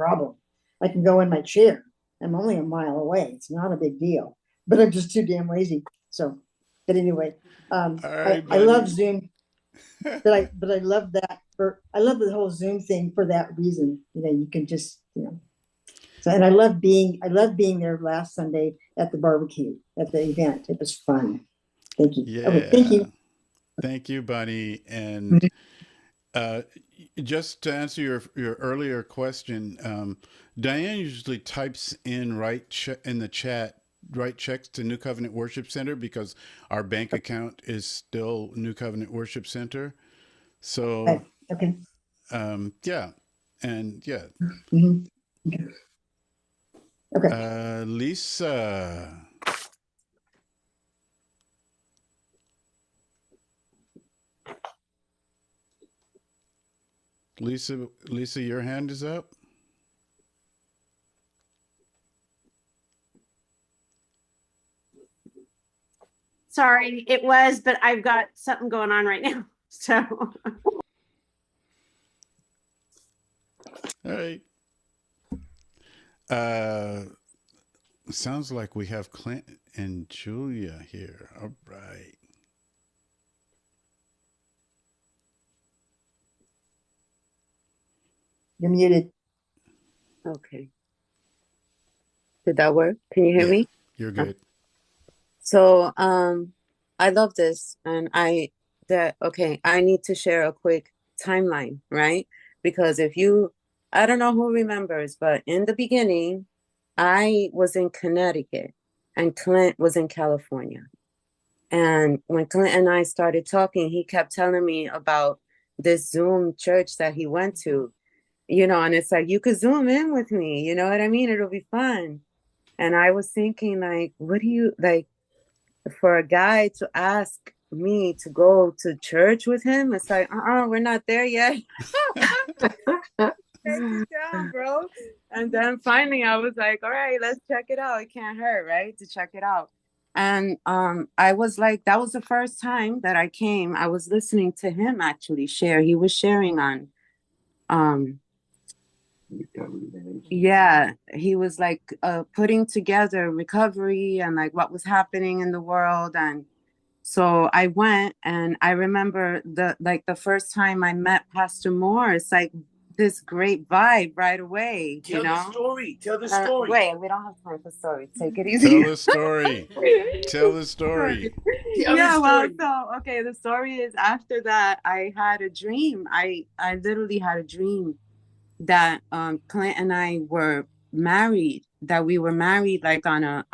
problem. I can go in my chair. I'm only a mile away. It's not a big deal, but I'm just too damn lazy. So, but anyway, All I right, I love buddy. Zoom, but I love that for I love the whole Zoom thing for that reason. You can just So, and I love being there last Sunday at the barbecue at the event. It was fun. Thank you. Okay, thank Yeah. you. Thank you, Bunny. And Mhm. uh, just to answer your earlier question, Diane usually types in in the chat write checks to New Covenant Worship Center because our bank account is still New Covenant Worship Center. So Okay. Okay. yeah, and yeah, Mhm. Okay. Okay. Lisa, Lisa, your hand is up. Sorry, it was, but I've got something going on right now. So All right. Uh, sounds like we have Clint and Julia here. All right. You're muted. Okay. Did that work? Can you hear Yeah, me? you're Uh, good. So, I love this, and okay, I need to share a quick timeline, right? Because I don't know who remembers, but in the beginning, I was in Connecticut and Clint was in California. And when Clint and I started talking, he kept telling me about this Zoom church that he went to, and it's like, you could Zoom in with me, you know what I mean? It'll be fun. And I was thinking, like, what do you like for a guy to ask me to go to church with him? It's like, we're not there yet. Take it down, bro. And then finally I was like, all right, let's check it out. It can't hurt, right? To check it out. And I was like, that was the first time that I came. I was listening to him actually share. He was sharing on um yeah, he was like putting together recovery and like what was happening in the world. And so I went, and I remember the first time I met Pastor Moore, it's like this great vibe right away, Tell the story. Tell the story. Wait, we don't have time for story. Take it Tell easy. the story. Tell the story. Tell the Yeah, well, story. so okay, the story is after that I had a dream. I literally had a dream that Clint and I were married, that we were married like on a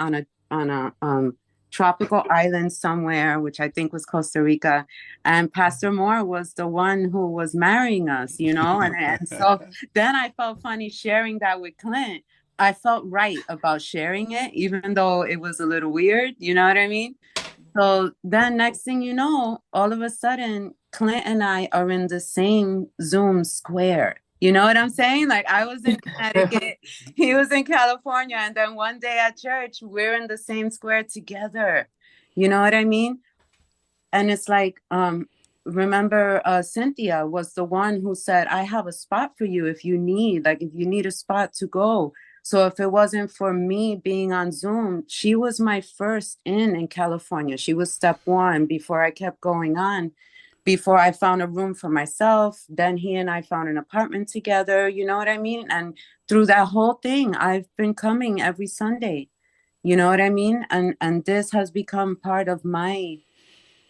tropical island somewhere, which I think was Costa Rica. And Pastor Moore was the one who was marrying us, and so then I felt funny sharing that with Clint. I felt right about sharing it, even though it was a little weird, you know what I mean? So then next thing you know, all of a sudden, Clint and I are in the same Zoom square. You know what I'm saying? Like I was in Connecticut, he was in California, and then one day at church, we're in the same square together. You know what I mean? And it's like, remember Cynthia was the one who said, I have a spot for you if you need a spot to go. So if it wasn't for me being on Zoom, she was my first in California. She was step one before I kept going on, before I found a room for myself. Then he and I found an apartment together, you know what I mean? And through that whole thing, I've been coming every Sunday. You know what I mean? And this has become part of my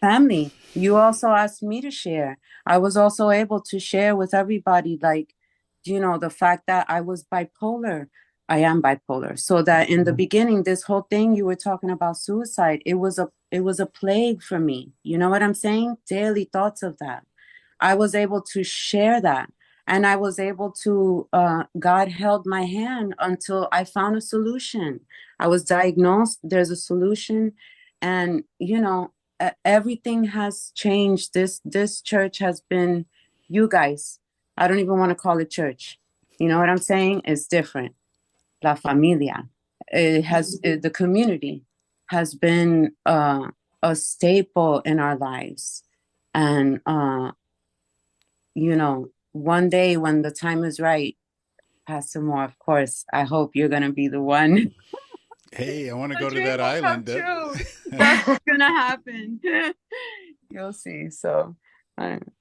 family. You also asked me to share. I was also able to share with everybody, like, the fact that I was bipolar. I am bipolar. So that in the beginning, this whole thing you were talking about suicide, it was a plague for me. You know what I'm saying? Daily thoughts of that. I was able to share that. And I was able to, God held my hand until I found a solution. I was diagnosed, there's a solution. And, everything has changed. This church has been, you guys, I don't even want to call it church. You know what I'm saying? It's different. La familia. The community has been a staple in our lives. And, one day when the time is right, Pastor Moore, of course, I hope you're going to be the one. Hey, I want to The go to dream that will come island. true. That's going to happen. You'll see. So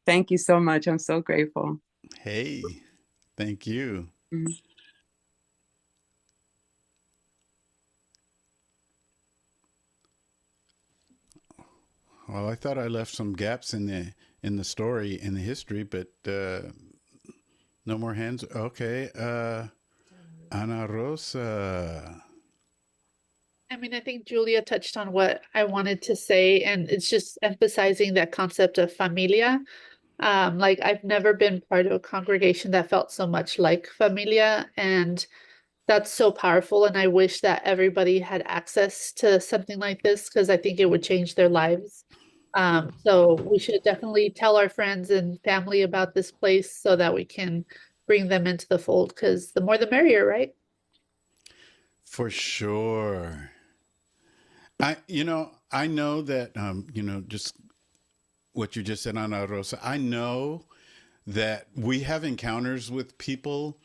thank you so much. I'm so grateful. Hey, thank you. Mhm. Well, I thought I left some gaps in the story, in the history, but no more hands. Okay, Ana Rosa. I mean, I think Julia touched on what I wanted to say, and it's just emphasizing that concept of familia. Like I've never been part of a congregation that felt so much like familia, and that's so powerful. And I wish that everybody had access to something like this because I think it would change their lives. So we should definitely tell our friends and family about this place so that we can bring them into the fold because the more the merrier, right? For sure. I know that, just what you just said, Ana Rosa. I know that we have encounters with people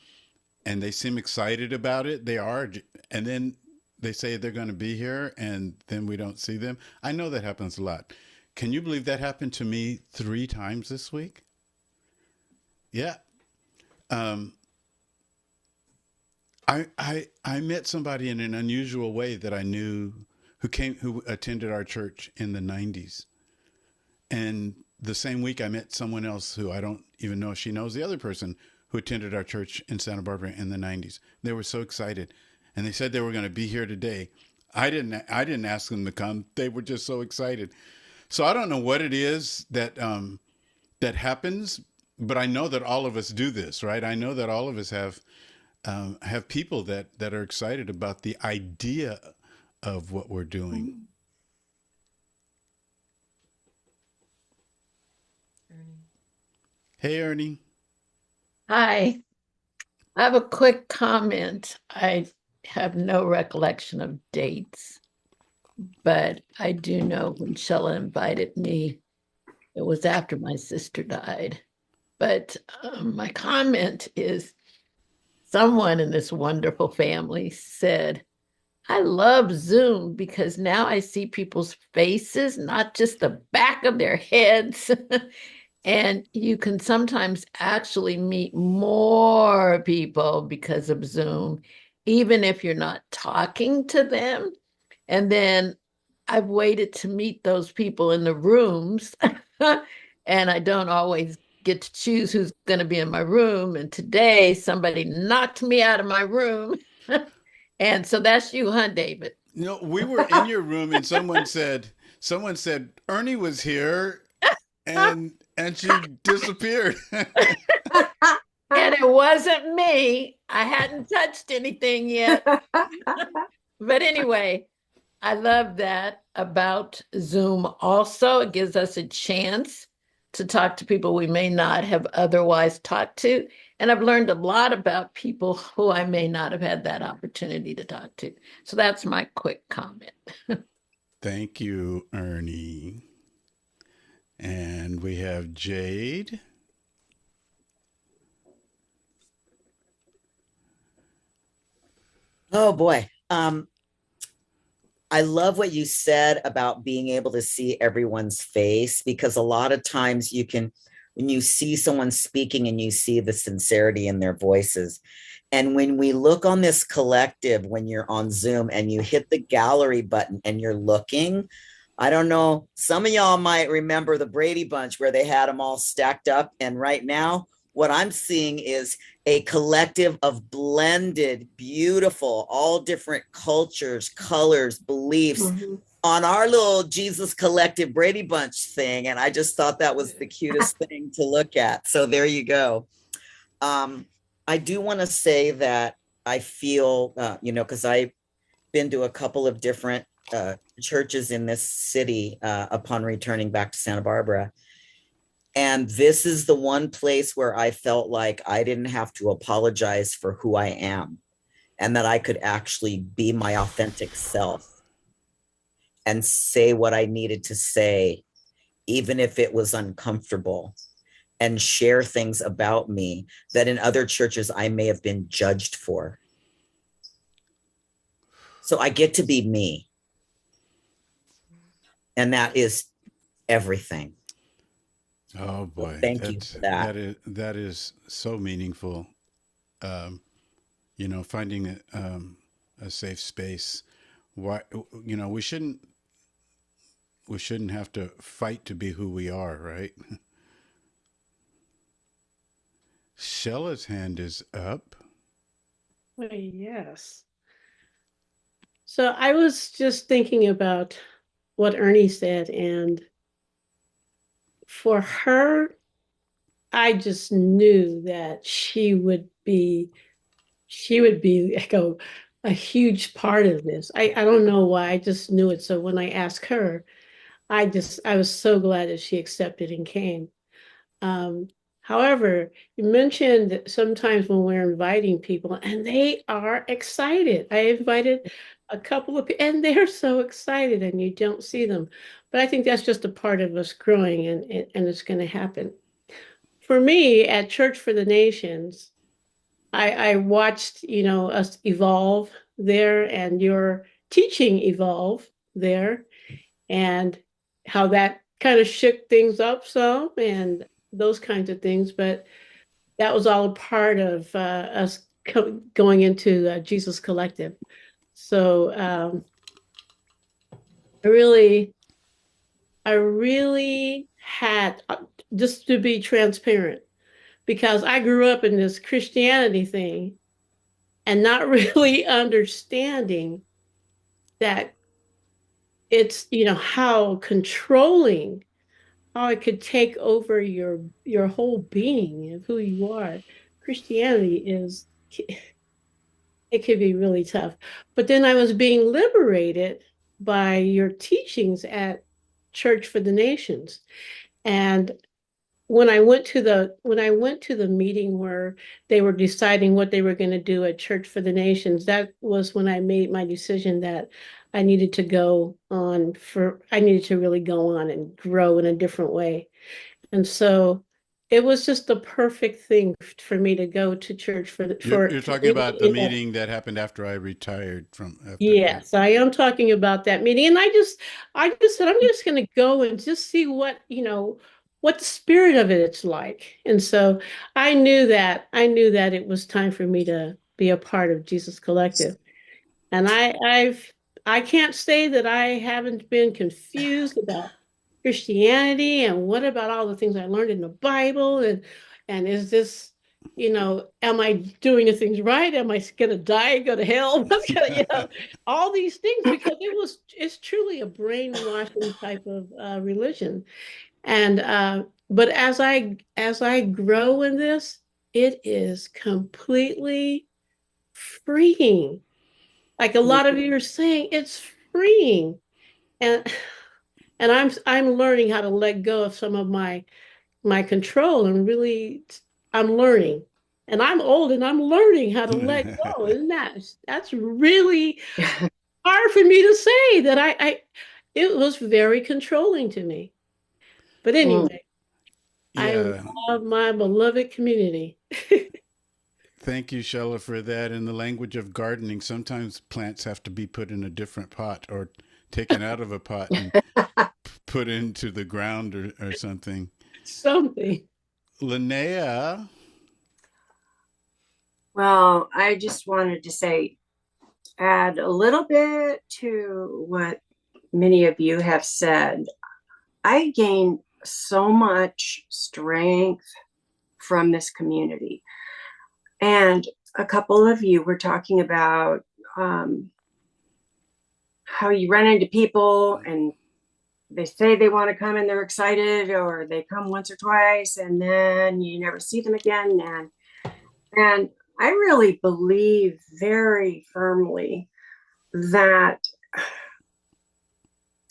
and they seem excited about it. They are, and then they say they're going to be here and then we don't see them. I know that happens a lot. Can you believe that happened to me 3 times this week? Yeah. Um, I met somebody in an unusual way that I knew who attended our church in the 90s. And the same week I met someone else who I don't even know if she knows the other person who attended our church in Santa Barbara in the 90s. They were so excited and they said they were going to be here today. I didn't ask them to come. They were just so excited. So I don't know what it is that happens, but I know that all of us do this, right? I know that all of us have people that are excited about the idea of what we're doing. Hey, Ernie. Hi, I have a quick comment. I have no recollection of dates, but I do know when Shella invited me, it was after my sister died. But my comment is someone in this wonderful family said, I love Zoom because now I see people's faces, not just the back of their heads. And you can sometimes actually meet more people because of Zoom, even if you're not talking to them. And then I've waited to meet those people in the rooms, and I don't always get to choose who's going to be in my room. And today somebody knocked me out of my room. And so that's you, huh, David? No, we were in your room and someone said Ernie was here and she disappeared. And it wasn't me. I hadn't touched anything yet. But anyway, I love that about Zoom. Also, it gives us a chance to talk to people we may not have otherwise talked to. And I've learned a lot about people who I may not have had that opportunity to talk to. So that's my quick comment. Thank you, Ernie. And we have Jade. Oh boy. I love what you said about being able to see everyone's face, because a lot of times when you see someone speaking and you see the sincerity in their voices. And when we look on this collective, when you're on Zoom and you hit the gallery button and you're looking, I don't know, some of y'all might remember the Brady Bunch where they had them all stacked up. And right now, what I'm seeing is a collective of blended, beautiful, all different cultures, colors, beliefs on our little Jesus Collective Brady Bunch thing. And I just thought that was the cutest thing to look at. So there you go. I do want to say that I feel, because I've been to a couple of different churches in this city upon returning back to Santa Barbara. And this is the one place where I felt like I didn't have to apologize for who I am, and that I could actually be my authentic self and say what I needed to say, even if it was uncomfortable. and share things about me that in other churches I may have been judged for. So I get to be me. And that is everything. Oh boy, Thank you for that. that is so meaningful. You know, finding a safe space. Why, you know, we shouldn't have to fight to be who we are, right? Shella's hand is up. Yes. So I was just thinking about what Ernie said, and for her, I just knew that she would be like a huge part of this. I don't know why, I just knew it. So when I asked her, I was so glad that she accepted and came. Um, However, you mentioned that sometimes when we're inviting people and they are excited. I invited a couple of people and they're so excited and you don't see them. But I think that's just a part of us growing, and it's going to happen. For me, at Church for the Nations, I watched, us evolve there and your teaching evolve there, and how that kind of shook things up some and those kinds of things. But that was all a part of us going into Jesus Collective. So I really had, just to be transparent, because I grew up in this Christianity thing and not really understanding that it's, how controlling, how it could take over your whole being of who you are. Christianity is, it could be really tough. But then I was being liberated by your teachings at Church for the Nations. And when I went to the meeting where they were deciding what they were going to do at Church for the Nations, that was when I made my decision that I needed to really go on and grow in a different way. And so it was just the perfect thing for me to go to church You're talking about the meeting that happened after I retired from after. Yes, I am talking about that meeting. And I just said, I'm just going to go and just see what the spirit of it's like. And so I knew that it was time for me to be a part of Jesus Collective. And I can't say that I haven't been confused about Christianity and what about all the things I learned in the Bible, and is this, am I doing the things right? Am I gonna die and go to hell? What's gonna, all these things, because it's truly a brainwashing type of religion. And but as I grow in this, it is completely freeing. Like a lot of you are saying, it's freeing. And I'm learning how to let go of some of my control, and really I'm learning. And I'm old and I'm learning how to let go. Isn't that's really hard for me to say that I it was very controlling to me. But anyway, I love my beloved community. Thank you, Shella, for that. In the language of gardening, sometimes plants have to be put in a different pot or taken out of a pot and put into the ground or something. Something. Linnea. Well, I just wanted to add a little bit to what many of you have said. I gained so much strength from this community. And a couple of you were talking about how you run into people and they say they want to come and they're excited, or they come once or twice and then you never see them again. And I really believe very firmly that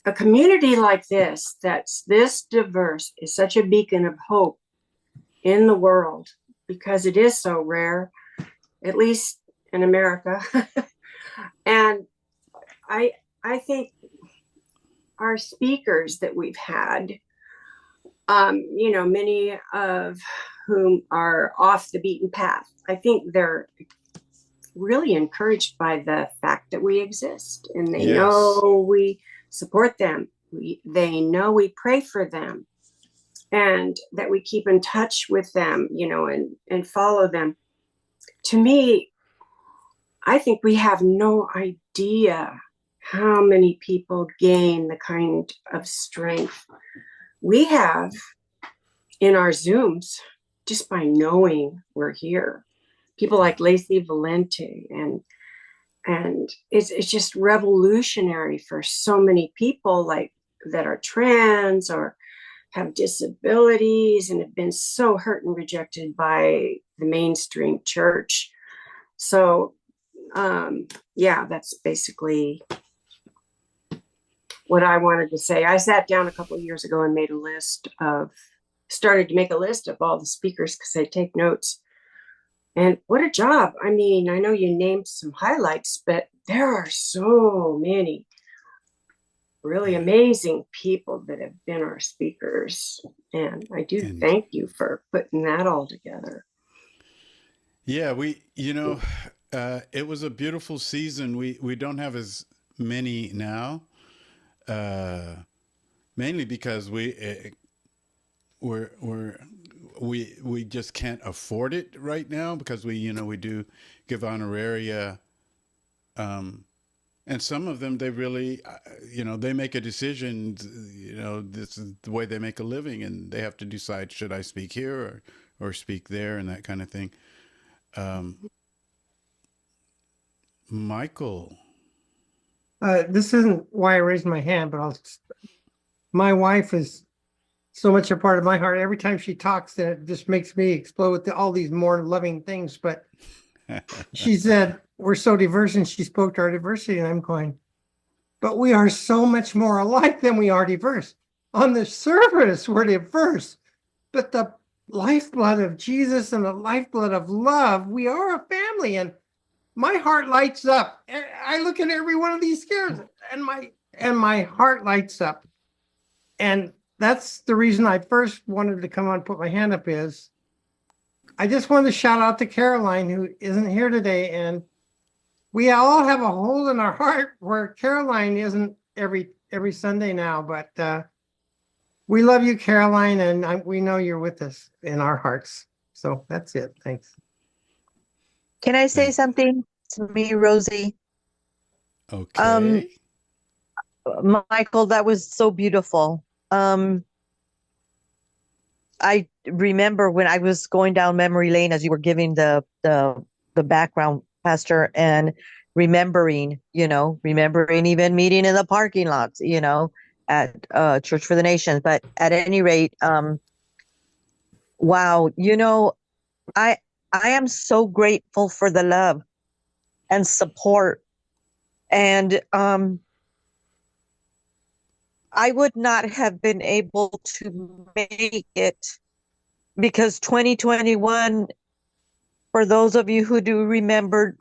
a community like this, that's this diverse, is such a beacon of hope in the world, because it is so rare, at least in America. And I think our speakers that we've had many of whom are off the beaten path. I think they're really encouraged by the fact that we exist, and they know we support them. They know we pray for them, and that we keep in touch with them, and follow them. To me, I think we have no idea how many people gain the kind of strength we have in our Zooms just by knowing we're here. People like Lacey Valente, and it's just revolutionary for so many people like that are trans or have disabilities and have been so hurt and rejected by the mainstream church. So that's basically what I wanted to say. I sat down a couple of years ago and started to make a list of all the speakers because I take notes. And what a job. I mean, I know you named some highlights, but there are so many really amazing people that have been our speakers. And I do thank you for putting that all together. Yeah, it was a beautiful season. We don't have as many now, mainly because we just can't afford it right now, because we do give honoraria, and some of them, they really, they make a decision, this is the way they make a living, and they have to decide, should I speak here or speak there, and that kind of thing. Michael. This isn't why I raised my hand, but my wife is so much a part of my heart. Every time she talks, that it just makes me explode with all these more loving things. But she said, we're so diverse, and she spoke to our diversity, and I'm going, but we are so much more alike than we are diverse. On the surface, we're diverse, but the lifeblood of Jesus and the lifeblood of love, we are a family. And my heart lights up. I look at every one of these scares, and my heart lights up. And that's the reason I first wanted to come on and put my hand up. Is I just wanted to shout out to Caroline, who isn't here today. And we all have a hole in our heart where Caroline isn't every Sunday now. But we love you, Caroline, and we know you're with us in our hearts. So that's it. Thanks. Can I say something? It's me, Rosie. Okay. Michael, that was so beautiful. I remember when I was going down memory lane as you were giving the background, Pastor, and remembering even meeting in the parking lots, at Church for the Nations. But at any rate, wow, I am so grateful for the love and support. And I would not have been able to make it, because 2021, for those of you who do remember,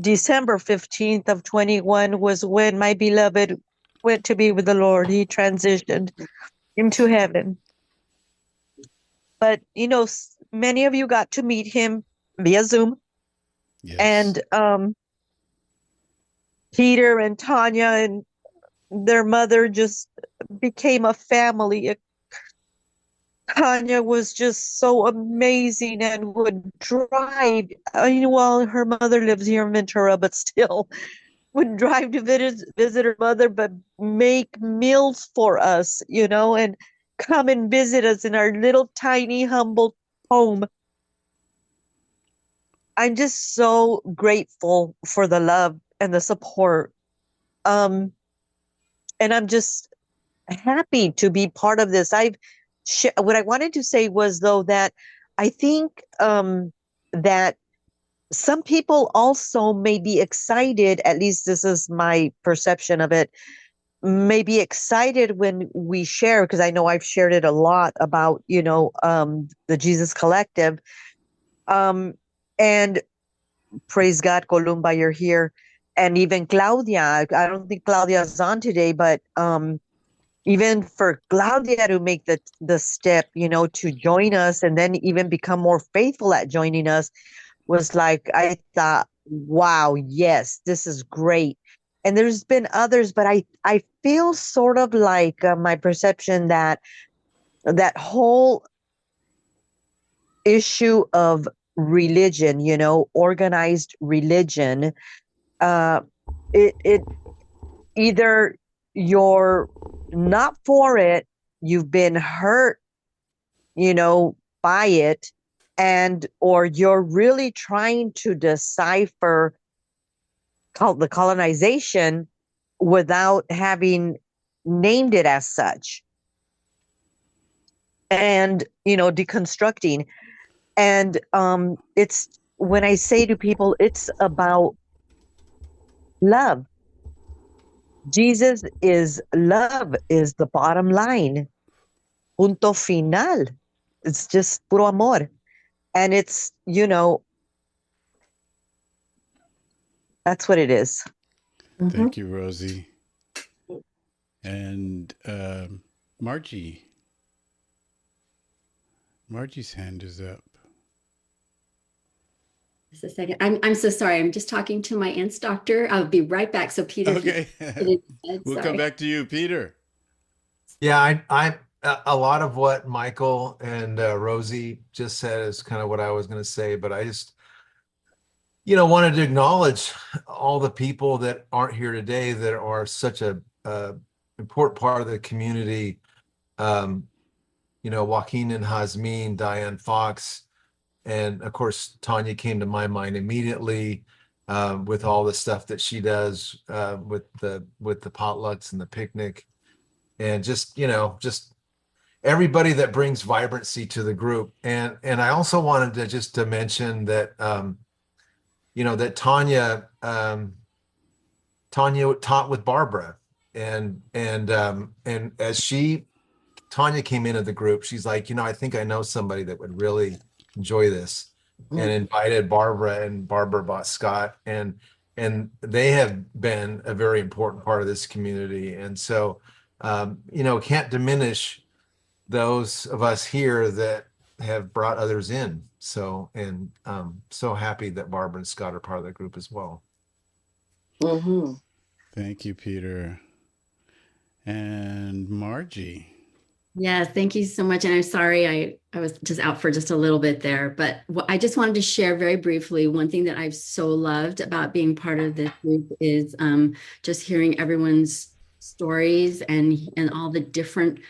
December 15th of 21 was when my beloved went to be with the Lord. He transitioned into heaven. But, many of you got to meet him via Zoom. Yes. And Peter and Tanya and their mother just became a family. Tanya was just so amazing and would drive. Well, her mother lives here in Ventura, but still would drive to visit her mother, but make meals for us, and come and visit us in our little tiny humble home. I'm just so grateful for the love and the support. And I'm just happy to be part of this. What I wanted to say was, though, that I think that some people also may be excited, at least this is my perception of it, may be excited when we share, because I know I've shared it a lot about, the Jesus Collective. And praise God, Columba, you're here. And even Claudia, I don't think Claudia's on today, but even for Claudia to make the step, to join us and then even become more faithful at joining us was like, I thought, wow, yes, this is great. And there's been others, but I feel sort of like my perception that that whole issue of religion, organized religion, it either you're not for it, you've been hurt, by it, and or you're really trying to decipher the colonization without having named it as such, and deconstructing. And it's when I say to people, it's about love. Jesus is love, is the bottom line. Punto final. It's just puro amor. And it's, that's what it is. Thank you, Rosie. And Margie. Margie's hand is up. Just a second. I'm so sorry. I'm just talking to my aunt's doctor. I'll be right back. So Peter. Okay. We'll come back to you, Peter. Yeah, I a lot of what Michael and Rosie just said is kind of what I was going to say, but I just, wanted to acknowledge all the people that aren't here today that are such a important part of the community. Joaquin and Hazmin, Diane Fox, and of course, Tanya came to my mind immediately with all the stuff that she does with the potlucks and the picnic, and just everybody that brings vibrancy to the group. And I also wanted to just to mention that that Tanya taught with Barbara, and as Tanya came into the group, she's like, I think I know somebody that would really enjoy this, and invited Barbara, and Barbara bought Scott, and they have been a very important part of this community. And so, can't diminish those of us here that have brought others in. So, and so happy that Barbara and Scott are part of the group as well. Thank you, Peter. And Margie. Yeah, thank you so much. And I'm sorry, I was just out for just a little bit there, but I just wanted to share very briefly, one thing that I've so loved about being part of this group is just hearing everyone's stories and all the different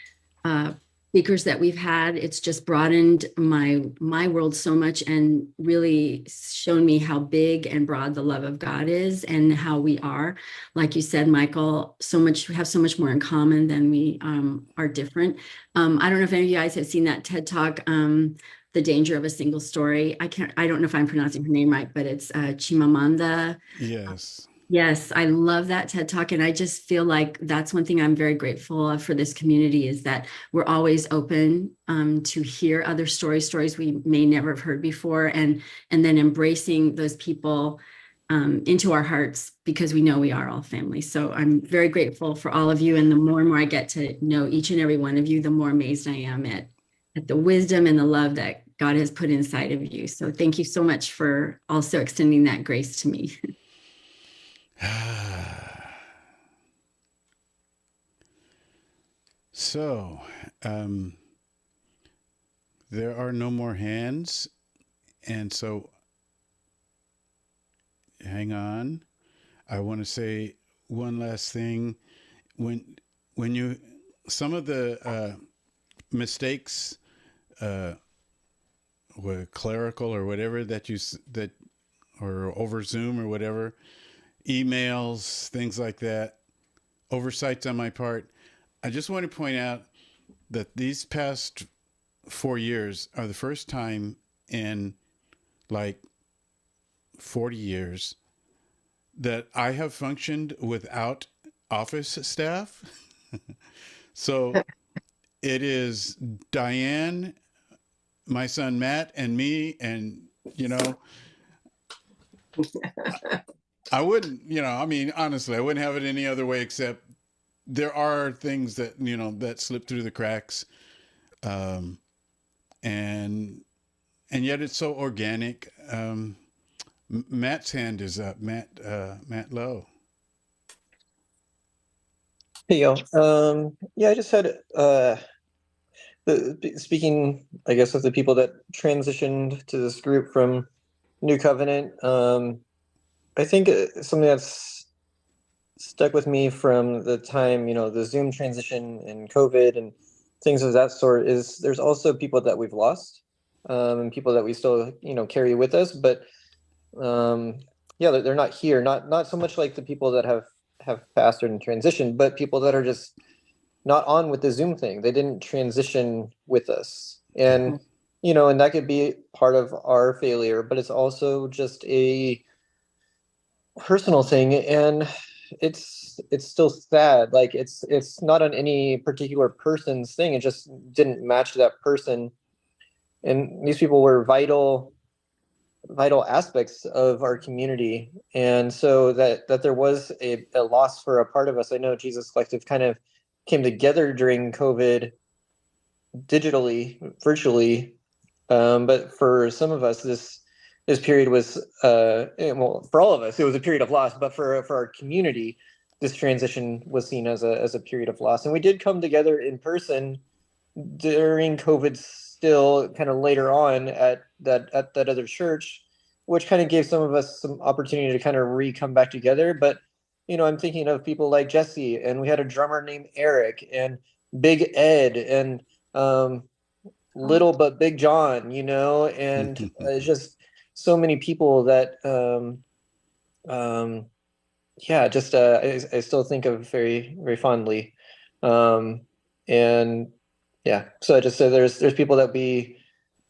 speakers that we've had. It's just broadened my world so much, and really shown me how big and broad the love of God is, and how we are, like you said, Michael, we have so much more in common than we are different. I don't know if any of you guys have seen that TED Talk, The Danger of a Single Story. I don't know if I'm pronouncing her name right, but it's Chimamanda. Yes. Yes, I love that TED Talk. And I just feel like that's one thing I'm very grateful of for this community, is that we're always open to hear other stories we may never have heard before, and then embracing those people into our hearts, because we know we are all family. So I'm very grateful for all of you. And the more and more I get to know each and every one of you, the more amazed I am at the wisdom and the love that God has put inside of you. So thank you so much for also extending that grace to me. So, there are no more hands, and so hang on. I want to say one last thing. When you, some of the mistakes, were clerical or whatever or over Zoom or whatever, emails, things like that, oversights on my part. I just want to point out that these past 4 years are the first time in like 40 years that I have functioned without office staff. So it is Diane, my son Matt, and me, and I wouldn't, honestly, I wouldn't have it any other way except there are things that, that slip through the cracks. And yet it's so organic. Matt's hand is up. Matt Lowe. Hey y'all. Yeah, I just had speaking, I guess, of the people that transitioned to this group from New Covenant. I think something that's stuck with me from the time, the Zoom transition and COVID and things of that sort is there's also people that we've lost, and people that we still, carry with us, but yeah, they're not here. Not so much like the people that have passed and transitioned, but people that are just not on with the Zoom thing. They didn't transition with us. And, and that could be part of our failure, but it's also just a personal thing. And it's still sad. Like it's not on any particular person's thing. It just didn't match that person. And these people were vital aspects of our community. And so that there was a loss for a part of us. I know Jesus Collective kind of came together during COVID digitally, virtually. But for some of us, this period was, well, for all of us, it was a period of loss, but for our community, this transition was seen as a period of loss. And we did come together in person during COVID still kind of later on at that other church, which kind of gave some of us some opportunity to kind of come back together. But I'm thinking of people like Jesse, and we had a drummer named Eric, and Big Ed, and Little but Big John, and just so many people that yeah, just I still think of very, very fondly. And yeah, so I just said there's people that we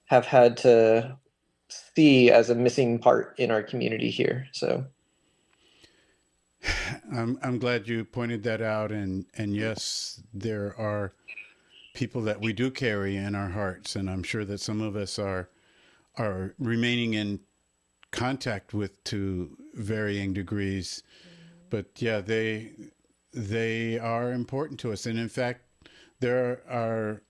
have had to see as a missing part in our community here. So I'm glad you pointed that out, and yes, there are people that we do carry in our hearts, and I'm sure that some of us are remaining in contact with to varying degrees. But yeah, they are important to us, and in fact, there are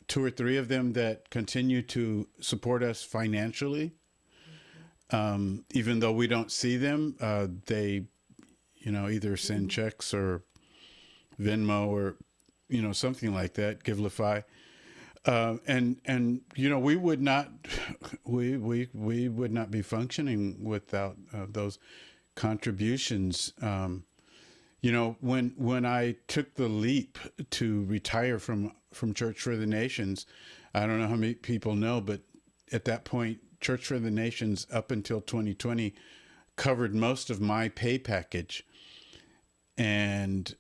2 or 3 of them that continue to support us financially, even though we don't see them. They either send checks or Venmo or, something like that, Givelify. And we would not, we would not be functioning without those contributions. When I took the leap to retire from Church for the Nations, I don't know how many people know, but at that point, Church for the Nations up until 2020 covered most of my pay package. And,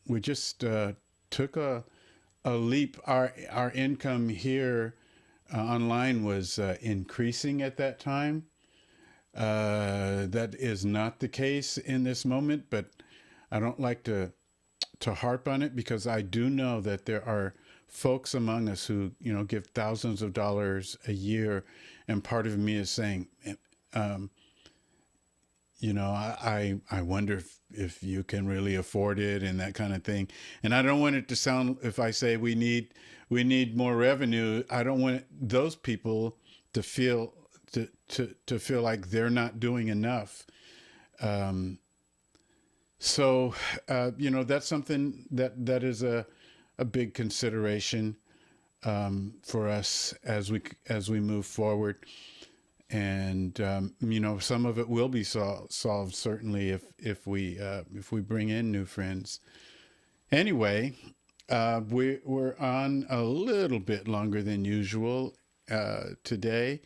we just took a leap. Our income here online was increasing at that time. That is not the case in this moment, but I don't like to harp on it, because I do know that there are folks among us who, give thousands of dollars a year. And part of me is saying, I wonder if you can really afford it and that kind of thing. And I don't want it to sound, if I say we need more revenue, I don't want those people to feel to feel like they're not doing enough. So that's something that is a big consideration for us as we move forward. And some of it will be solved certainly if we bring in new friends. Anyway, we're on a little bit longer than usual today.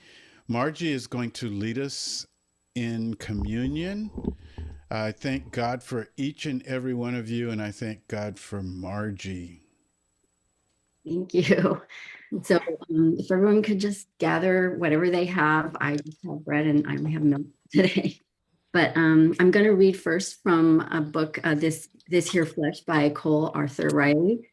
Margie is going to lead us in communion. I thank God for each and every one of you, and I thank God for Margie. Thank you. So if everyone could just gather whatever they have. I just have bread and I only have milk today. But I'm going to read first from a book, This Here Flesh by Cole Arthur Riley.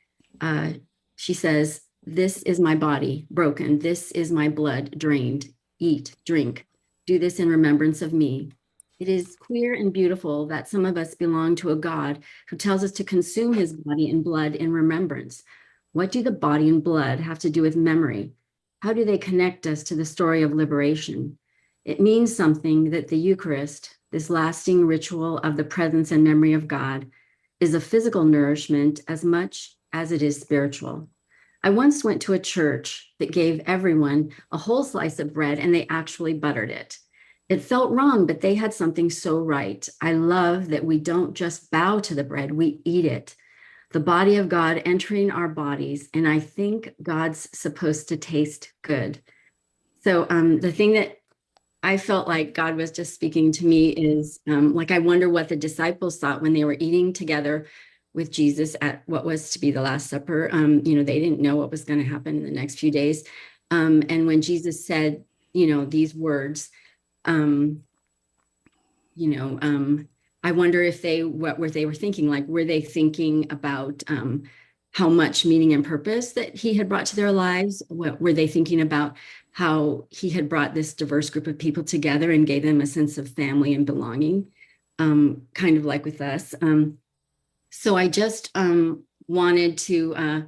She says, "This is my body broken. This is my blood drained. Eat, drink. Do this in remembrance of me." It is clear and beautiful that some of us belong to a God who tells us to consume his body and blood in remembrance. What do the body and blood have to do with memory? How do they connect us to the story of liberation? It means something that the Eucharist, this lasting ritual of the presence and memory of God, is a physical nourishment as much as it is spiritual. I once went to a church that gave everyone a whole slice of bread and they actually buttered it. It felt wrong, but they had something so right. I love that we don't just bow to the bread, we eat it. The body of God entering our bodies, and I think God's supposed to taste good. So the thing that I felt like God was just speaking to me is like, I wonder what the disciples thought when they were eating together with Jesus at what was to be the Last Supper. They didn't know what was going to happen in the next few days. And when Jesus said, these words, I wonder if what were they were thinking, like, were they thinking about how much meaning and purpose that he had brought to their lives? What were they thinking about how he had brought this diverse group of people together and gave them a sense of family and belonging, kind of like with us. So I just wanted to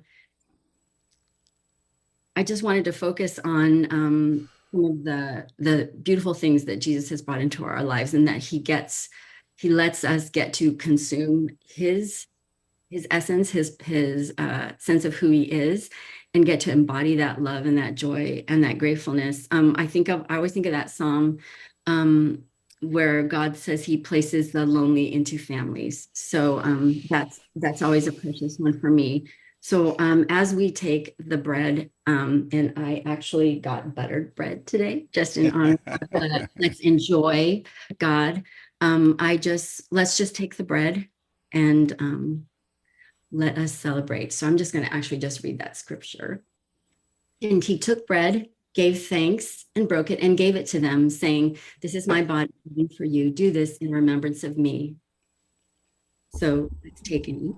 focus on some of the beautiful things that Jesus has brought into our lives, and that he lets us get to consume his essence, his sense of who he is, and get to embody that love and that joy and that gratefulness. I always think of that Psalm where God says he places the lonely into families. So that's always a precious one for me. So as we take the bread, and I actually got buttered bread today, just in honor of let's enjoy God. Let's just take the bread and let us celebrate. So I'm just going to actually just read that scripture. And he took bread, gave thanks, and broke it and gave it to them, saying, "This is my body given for you. Do this in remembrance of me." So let's take and eat.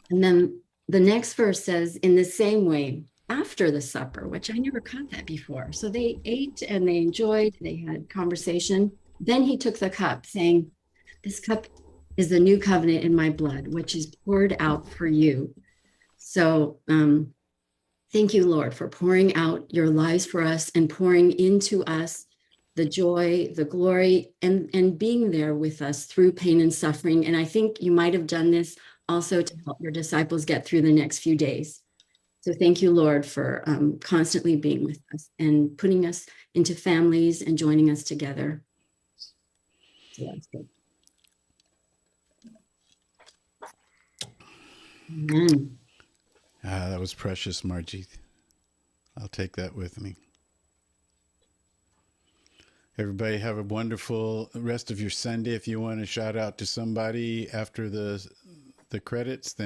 And then the next verse says, in the same way, after the supper, which I never caught that before. So they ate and they enjoyed, they had conversation. Then he took the cup, saying, "This cup is the new covenant in my blood, which is poured out for you." So thank you, Lord, for pouring out your lives for us and pouring into us the joy, the glory, and being there with us through pain and suffering. And I think you might have done this also to help your disciples get through the next few days. So thank you, Lord, for constantly being with us and putting us into families and joining us together. So that's good. Amen. That was precious, Margie. I'll take that with me. Everybody have a wonderful rest of your Sunday. If you want to shout out to somebody after the credits, then